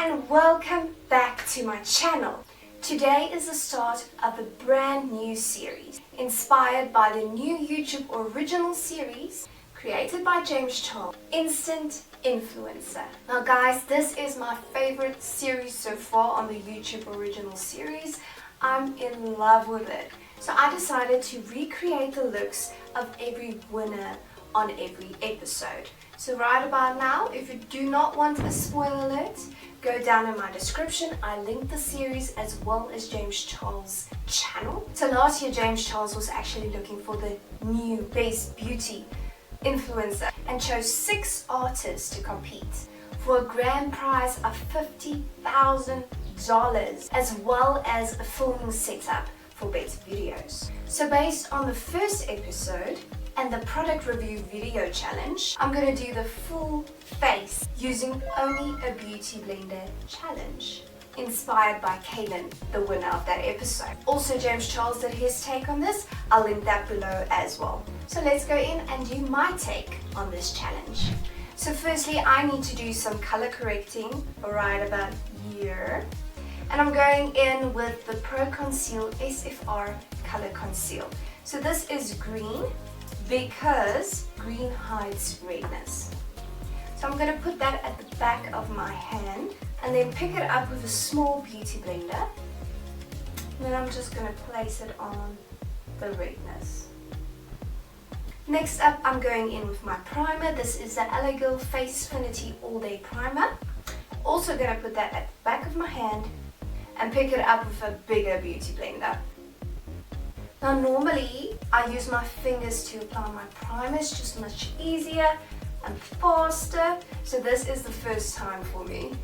and welcome back to my channel. Today is the start of a brand new series inspired by the new YouTube original series created by James Charles, Instant Influencer. Now guys, this is my favorite series so far on the YouTube original series. I'm in love with it. So I decided to recreate the looks of every winner on every episode. So right about now, if you do not want a spoiler alert, go down in my description. I linked the series as well as James Charles' channel. So last year James Charles was actually looking for the new best beauty influencer and chose 6 artists to compete for a grand prize of $50,000 as well as a filming setup for better videos. So based on the first episode and the product review video challenge, I'm going to do the full face using only a beauty blender challenge inspired by Kailin, the winner of that episode. Also James Charles did his take on this. I'll link that below as well. So let's go in and do my take on this challenge. So firstly, I need to do some color correcting right about here. And I'm going in with the Pro Conceal SFR Color Conceal. So this is green because green hides redness. So I'm going to put that at the back of my hand and then pick it up with a small beauty blender. And then I'm just going to place it on the redness. Next up, I'm going in with my primer. This is the Elegant Facefinity All Day Primer. Also going to put that at the back of my hand and pick it up with a bigger beauty blender. Now normally I use my fingers to apply my primer. It's just much easier and faster. So this is the first time for me.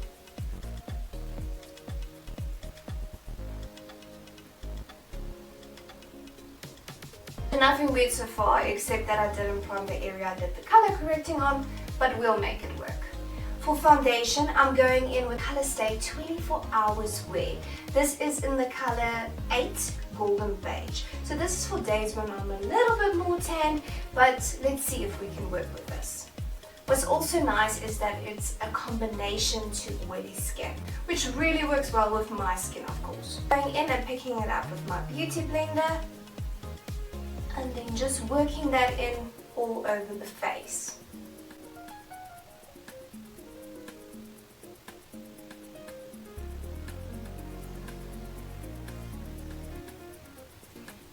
Nothing weird so far except that I didn't prime the area I did the color correcting on, but we'll make it work. For foundation, I'm going in with Color Stay 24 Hours Wear. This is in the color 8 Golden Beige. So this is for days when I'm a little bit more tan, but let's see if we can work with this. What's also nice is that it's a combination to oily skin, which really works well with my skin, of course. Going in and picking it up with my beauty blender, and then just working that in all over the face.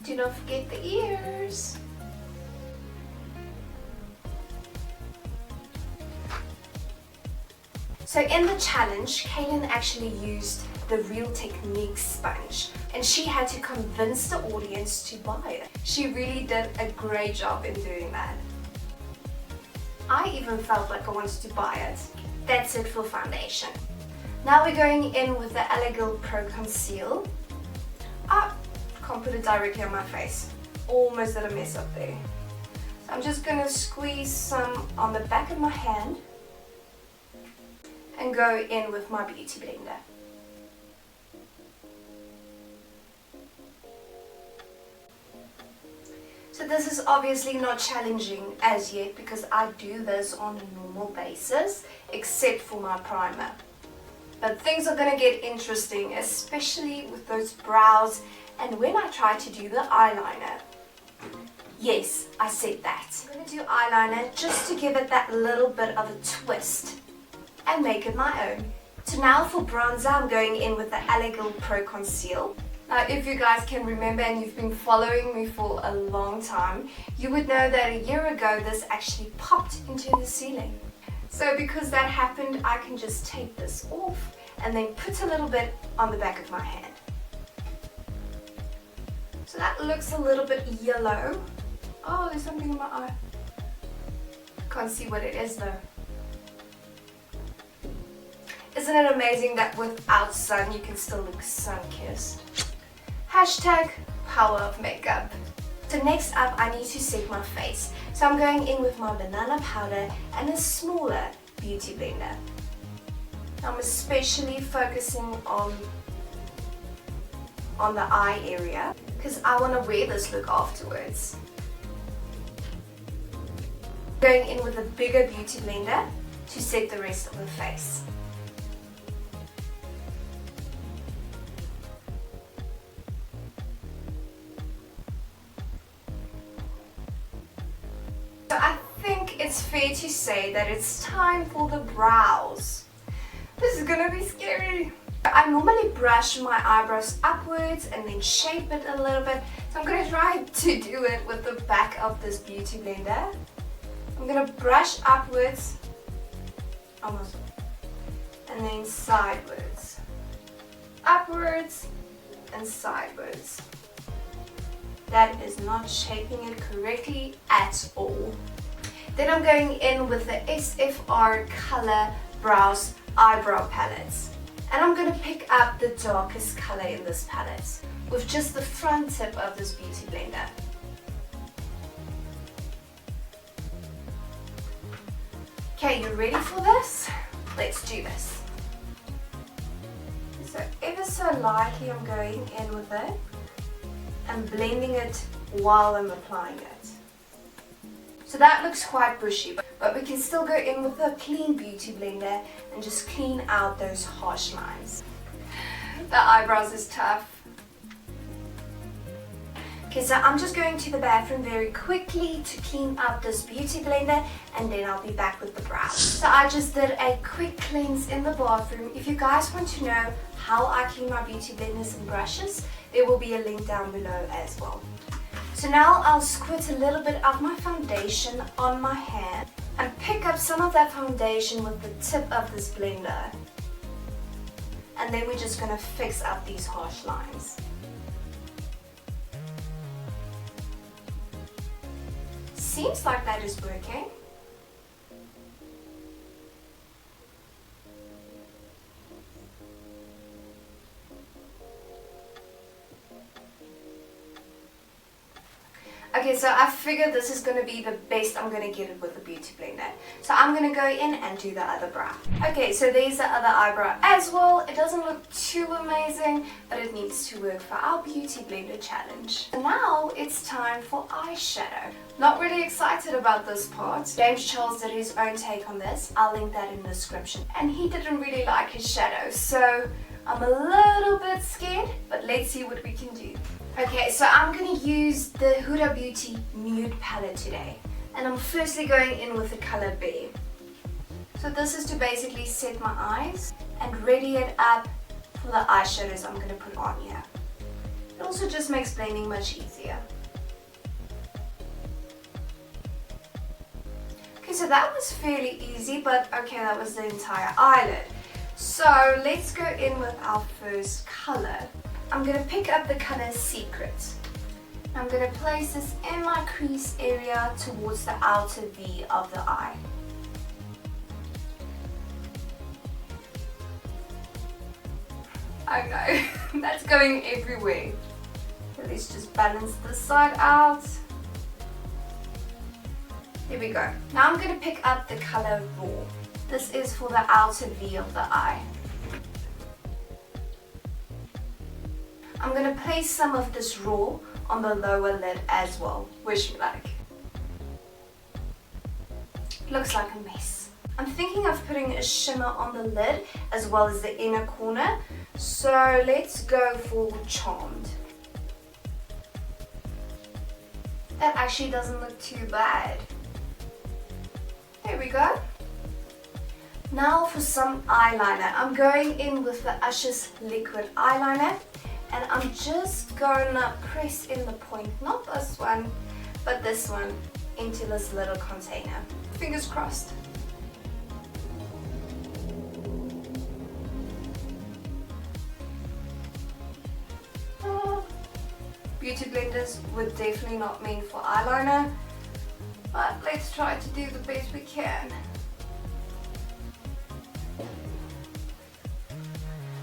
Do not forget the ears. So in the challenge, Kailin actually used the Real Techniques sponge and she had to convince the audience to buy it. She really did a great job in doing that. I even felt like I wanted to buy it. That's it for foundation. Now we're going in with the Elegant Pro Conceal. Can't put it directly on my face. Almost did a mess up there. So I'm just going to squeeze some on the back of my hand and go in with my beauty blender. So this is obviously not challenging as yet because I do this on a normal basis except for my primer. But things are going to get interesting, especially with those brows and when I try to do the eyeliner. Yes, I said that. I'm going to do eyeliner just to give it that little bit of a twist and make it my own. So now for bronzer, I'm going in with the Elegant Pro Conceal. Now if you guys can remember and you've been following me for a long time, you would know that a year ago this actually popped into the ceiling. So because that happened, I can just take this off and then put a little bit on the back of my hand. So that looks a little bit yellow. Oh, there's something in my eye. Can't see what it is though. Isn't it amazing that without sun you can still look sun-kissed? Hashtag power of makeup. So next up I need to set my face. So I'm going in with my banana powder and a smaller beauty blender. I'm especially focusing on the eye area because I want to wear this look afterwards. Going in with a bigger beauty blender to set the rest of the face. fair to say that it's time for the brows. This is gonna be scary. I normally brush my eyebrows upwards and then shape it a little bit. So I'm gonna try to do it with the back of this beauty blender. I'm gonna brush upwards, almost, and then sidewards. Upwards and sidewards. That is not shaping it correctly at all. Then I'm going in with the SFR Color Brows Eyebrow Palettes. And I'm going to pick up the darkest color in this palette with just the front tip of this beauty blender. Okay, you ready for this? Let's do this. So ever so lightly I'm going in with it and blending it while I'm applying it. So that looks quite bushy, but we can still go in with a clean beauty blender and just clean out those harsh lines. The eyebrows is tough. Okay, so I'm just going to the bathroom very quickly to clean up this beauty blender and then I'll be back with the brows. So I just did a quick cleanse in the bathroom. If you guys want to know how I clean my beauty blenders and brushes, there will be a link down below as well. So now I'll squirt a little bit of my foundation on my hand and pick up some of that foundation with the tip of this blender. And then we're just going to fix up these harsh lines. Seems like that is working. Okay, so I figured this is going to be the best I'm going to get it with the beauty blender. So I'm going to go in and do the other brow. Okay, so there's the other eyebrow as well. It doesn't look too amazing, but it needs to work for our beauty blender challenge. And now it's time for eyeshadow. Not really excited about this part. James Charles did his own take on this. I'll link that in the description. And he didn't really like his shadow, so I'm a little bit scared, but let's see what we can do. Okay, so I'm going to use the Huda Beauty Nude palette today. And I'm firstly going in with the color Beige. So this is to basically set my eyes and ready it up for the eyeshadows I'm going to put on here. It also just makes blending much easier. Okay, so that was fairly easy, but okay, that was the entire eyelid. So let's go in with our first color. I'm going to pick up the color Secret. I'm going to place this in my crease area towards the outer V of the eye. I know, that's going everywhere. So let's just balance this side out. There we go. Now I'm going to pick up the color Raw. This is for the outer V of the eye. I'm going to place some of this Raw on the lower lid as well. Wish me luck. Looks like a mess. I'm thinking of putting a shimmer on the lid as well as the inner corner. So let's go for Charmed. That actually doesn't look too bad. There we go. Now for some eyeliner. I'm going in with the Ushers liquid eyeliner. And I'm just gonna press in the point, not this one, but this one, into this little container. Fingers crossed. Beauty blenders were definitely not meant for eyeliner, but let's try to do the best we can.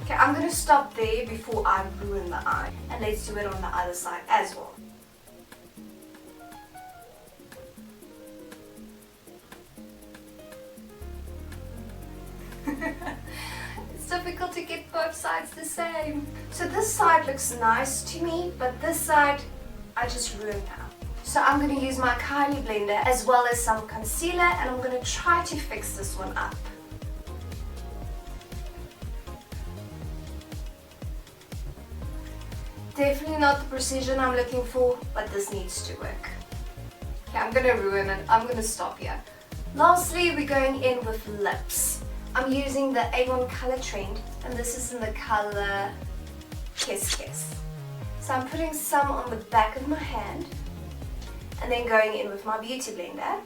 Okay, I'm going to stop there before I ruin the eye, and let's do it on the other side as well. It's difficult to get both sides the same. So this side looks nice to me, but this side I just ruined now. So I'm going to use my Kylie blender as well as some concealer, and I'm going to try to fix this one up. Definitely not the precision I'm looking for, but this needs to work. Okay, I'm gonna ruin it. I'm gonna stop here. Lastly, we're going in with lips. I'm using the A1 Color Trend, and this is in the color Kiss Kiss. So I'm putting some on the back of my hand, and then going in with my beauty blender.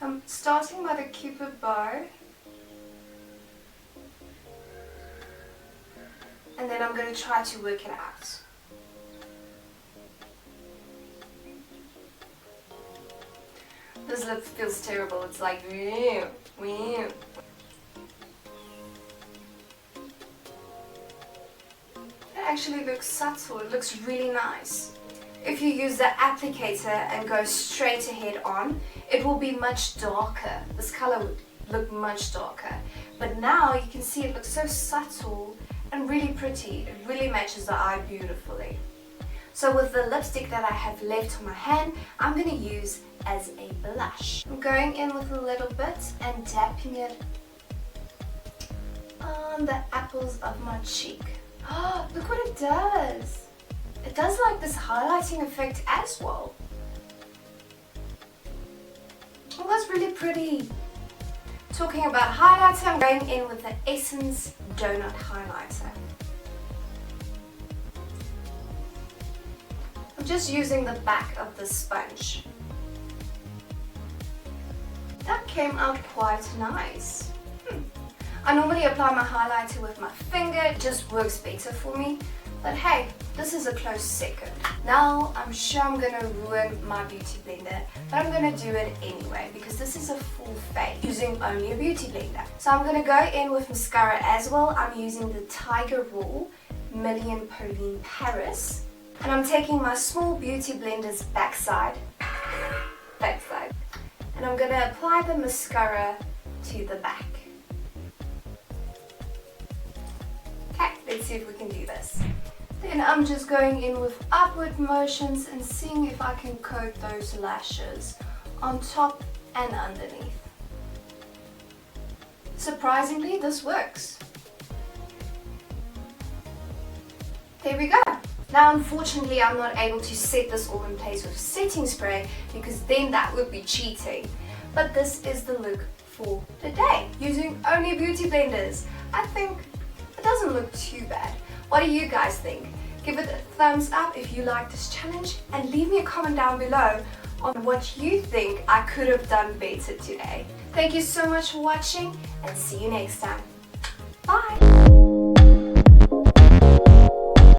I'm starting by the cupid bow, and then I'm going to try to work it out. This lip feels terrible. It's like It actually looks subtle. It looks really nice. If you use the applicator and go straight ahead on, it will be much darker. This color would look much darker. But now you can see it looks so subtle and really pretty. It really matches the eye beautifully. So with the lipstick that I have left on my hand, I'm going to use as a blush. I'm going in with a little bit and dapping it on the apples of my cheek. Oh, look what it does! It does like this highlighting effect as well. Oh, that's really pretty. Talking about highlighter, I'm going in with the Essence Donut Highlighter. I'm just using the back of the sponge. That came out quite nice. I normally apply my highlighter with my finger, it just works better for me. But hey, this is a close second. Now I'm sure I'm going to ruin my beauty blender, but I'm going to do it anyway because this is a full face using only a beauty blender. So I'm going to go in with mascara as well. I'm using the Tiger Raw Million Pauline Paris. And I'm taking my small beauty blender's backside, and I'm going to apply the mascara to the back. Okay, let's see if we can do this. Then I'm just going in with upward motions and seeing if I can coat those lashes on top and underneath. Surprisingly, this works. There we go. Now unfortunately I'm not able to set this all in place with setting spray because then that would be cheating. But this is the look for the day using only beauty blenders. I think it doesn't look too bad. What do you guys think? Give it a thumbs up if you like this challenge and leave me a comment down below on what you think I could have done better today. Thank you so much for watching and see you next time. Bye!